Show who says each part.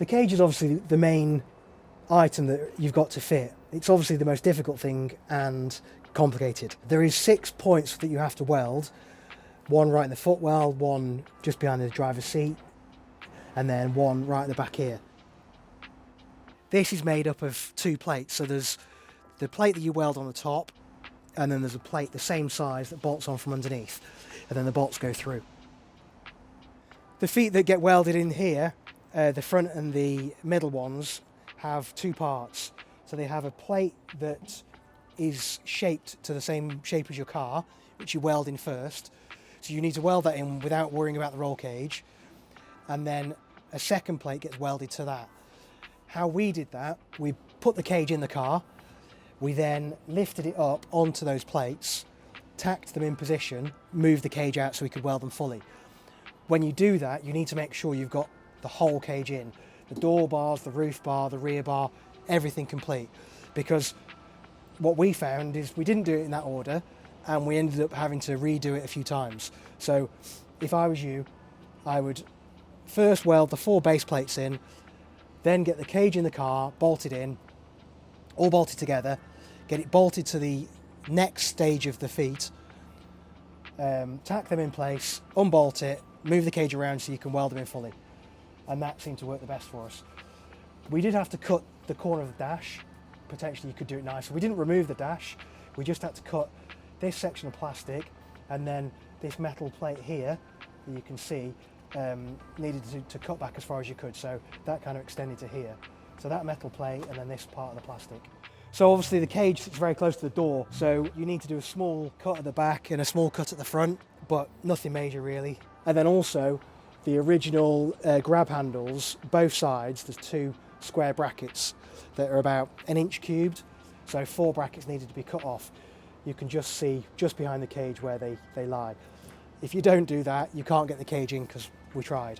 Speaker 1: The cage is obviously the main item that you've got to fit. It's obviously the most difficult thing and complicated. There is 6 points that you have to weld. One right in the footwell, one just behind the driver's seat, and then one right in the back here. This is made up of 2 plates. So there's the plate that you weld on the top, and then there's a plate the same size that bolts on from underneath, and then the bolts go through. The feet that get welded in here, the front and the middle ones, have 2 parts. So they have a plate that is shaped to the same shape as your car, which you weld in first. So you need to weld that in without worrying about the roll cage. And then a second plate gets welded to that. How we did that, we put the cage in the car, we then lifted it up onto those plates, tacked them in position, moved the cage out so we could weld them fully. When you do that, you need to make sure you've got the whole cage in. The door bars, the roof bar, the rear bar, everything complete. Because what we found is we didn't do it in that order, and we ended up having to redo it a few times. So if I was you, I would first weld the 4 base plates in, then get the cage in the car, bolted in, all bolted together, get it bolted to the next stage of the feet, tack them in place, unbolt it, move the cage around so you can weld them in fully. And that seemed to work the best for us. We did have to cut the corner of the dash. Potentially you could do it nicer. We didn't remove the dash, we just had to cut this section of plastic, and then this metal plate here that you can see needed to cut back as far as you could, so that kind of extended to here. So that metal plate and then this part of the plastic. So obviously the cage sits very close to the door, so you need to do a small cut at the back and a small cut at the front, but nothing major really. And then also the original grab handles, both sides, there's 2 square brackets that are about 1 inch cubed, so 4 brackets needed to be cut off. You can just see just behind the cage where they lie. If you don't do that, you can't get the cage in because we tried.